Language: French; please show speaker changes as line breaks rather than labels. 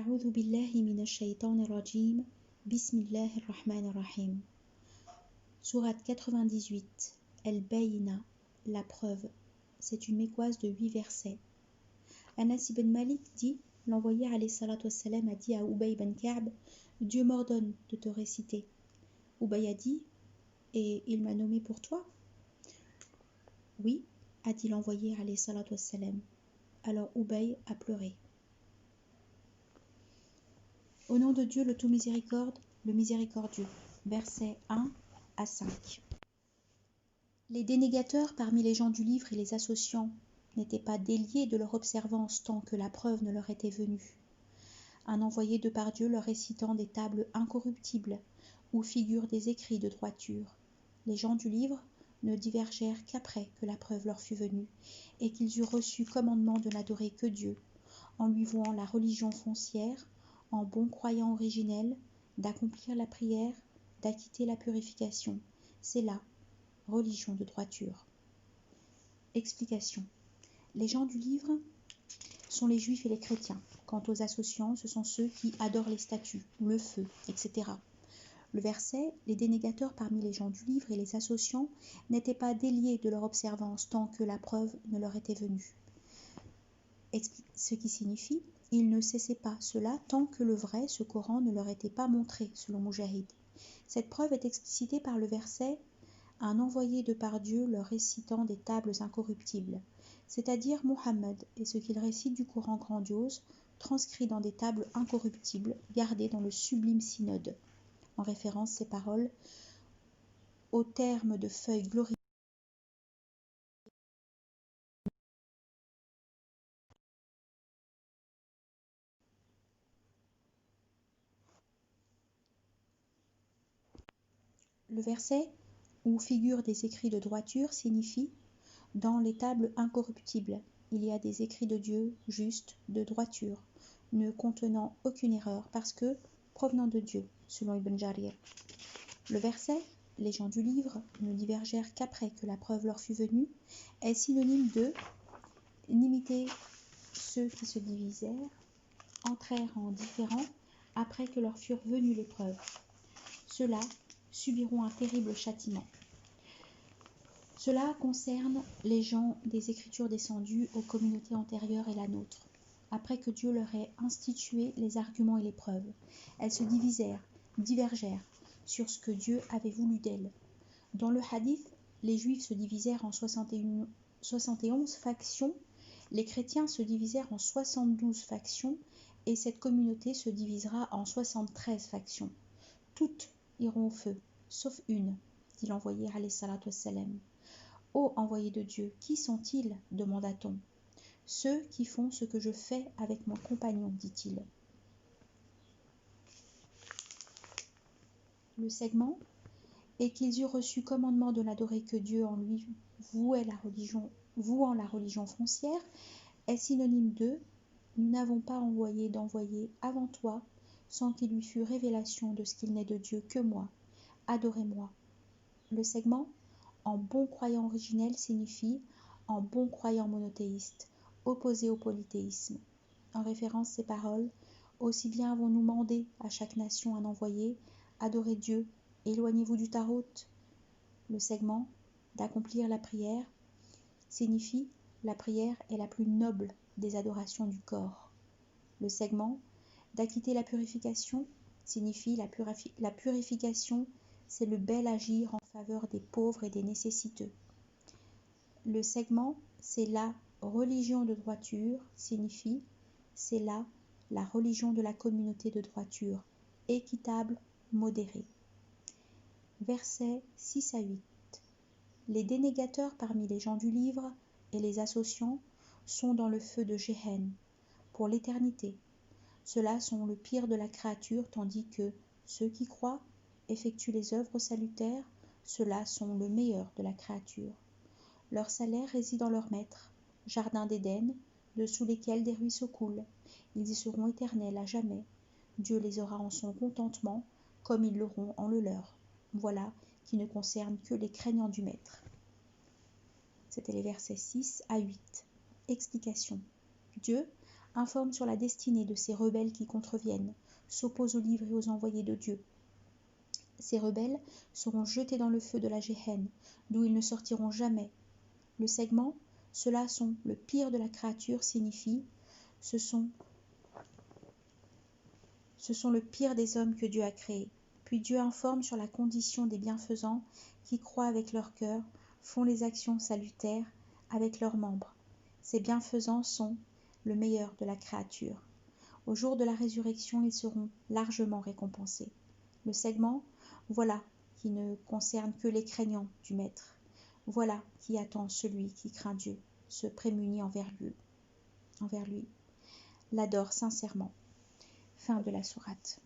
أعوذ بالله من الشيطان الرجيم بسم الله الرحمن الرحيم. Sourate 98, Al-Bayna, la preuve. C'est une mécoise de 8 versets. Anas ibn Malik dit, l'envoyé alayhi salatu wassalam a dit à Ubay ibn Ka'b, Dieu m'ordonne de te réciter. Ubay a dit, et il m'a nommé pour toi? Oui, a dit l'envoyé alayhi salatu wassalam. Alors Ubay a pleuré. Au nom de Dieu, le tout miséricorde, le miséricordieux. Versets 1 à 5. Les dénégateurs parmi les gens du livre et les associants n'étaient pas déliés de leur observance tant que la preuve ne leur était venue. Un envoyé de par Dieu leur récitant des tables incorruptibles où figurent des écrits de droiture. Les gens du livre ne divergèrent qu'après que la preuve leur fut venue et qu'ils eurent reçu commandement de n'adorer que Dieu, en lui vouant la religion foncière, en bon croyant originel, d'accomplir la prière, d'acquitter la purification. C'est là, religion de droiture. Explication. Les gens du livre sont les juifs et les chrétiens. Quant aux associants, ce sont ceux qui adorent les statues, le feu, etc. Le verset, les dénégateurs parmi les gens du livre et les associants n'étaient pas déliés de leur observance tant que la preuve ne leur était venue. Ce qui signifie, ils ne cessaient pas cela tant que le vrai, ce Coran, ne leur était pas montré, selon Mujahid. Cette preuve est explicitée par le verset « Un envoyé de par Dieu leur récitant des tables incorruptibles », c'est-à-dire Muhammad et ce qu'il récite du Coran grandiose, transcrit dans des tables incorruptibles, gardées dans le sublime synode. En référence, ces paroles, au terme de feuilles glorieuses. Le verset où figurent des écrits de droiture signifie « Dans les tables incorruptibles, il y a des écrits de Dieu justes, de droiture, ne contenant aucune erreur parce que provenant de Dieu, selon Ibn Jarir. » Le verset « Les gens du livre ne divergèrent qu'après que la preuve leur fut venue » est synonyme de « n'imiter ceux qui se divisèrent, entrèrent en différend après que leur furent venues les preuves. Ceux-là subiront un terrible châtiment. » Cela concerne les gens des Écritures descendues aux communautés antérieures et la nôtre. Après que Dieu leur ait institué les arguments et les preuves, elles se divergèrent sur ce que Dieu avait voulu d'elles. Dans le hadith, les Juifs se divisèrent en 71 factions, les chrétiens se divisèrent en 72 factions et cette communauté se divisera en 73 factions. Toutes iront au feu, sauf une, dit l'envoyé alayhi salatu wassalam. Ô envoyé de Dieu, qui sont-ils? Demanda-t-on. Ceux qui font ce que je fais avec mon compagnon, dit-il. Le segment, et qu'ils eurent reçu commandement de n'adorer que Dieu en lui vouant la religion foncière, est synonyme de nous n'avons pas envoyé d'envoyé avant toi sans qu'il lui fût révélation de ce qu'il n'est de Dieu que moi. Adorez-moi. Le segment en bon croyant originel signifie en bon croyant monothéiste, opposé au polythéisme. En référence ces paroles, aussi bien avons-nous mandé à chaque nation un envoyé, adorez Dieu, éloignez-vous du tarot. Le segment d'accomplir la prière signifie la prière est la plus noble des adorations du corps. Le segment d'acquitter la purification signifie la purification, c'est le bel agir en faveur des pauvres et des nécessiteux. Le segment, c'est la religion de droiture, signifie c'est là la religion de la communauté de droiture, équitable, modérée. Versets 6 à 8. Les dénégateurs parmi les gens du livre et les associants sont dans le feu de Géhennem pour l'éternité. Ceux-là sont le pire de la créature, tandis que ceux qui croient effectuent les œuvres salutaires, ceux-là sont le meilleur de la créature. Leur salaire réside dans leur maître, jardin d'Éden, dessous lesquels des ruisseaux coulent. Ils y seront éternels à jamais. Dieu les aura en son contentement, comme ils l'auront en le leur. Voilà qui ne concerne que les craignants du maître. C'était les versets 6 à 8. Explication. Dieu informe sur la destinée de ces rebelles qui contreviennent, s'opposent aux livres et aux envoyés de Dieu. Ces rebelles seront jetés dans le feu de la Géhenne, d'où ils ne sortiront jamais. Le segment, ceux-là sont le pire de la créature, signifie ce sont le pire des hommes que Dieu a créés. Puis Dieu informe sur la condition des bienfaisants qui croient avec leur cœur, font les actions salutaires avec leurs membres. Ces bienfaisants sont le meilleur de la créature. Au jour de la résurrection, ils seront largement récompensés. Le segment, voilà qui ne concerne que les craignants du Maître. Voilà qui attend celui qui craint Dieu, se prémunit envers lui, l'adore sincèrement. Fin de la sourate.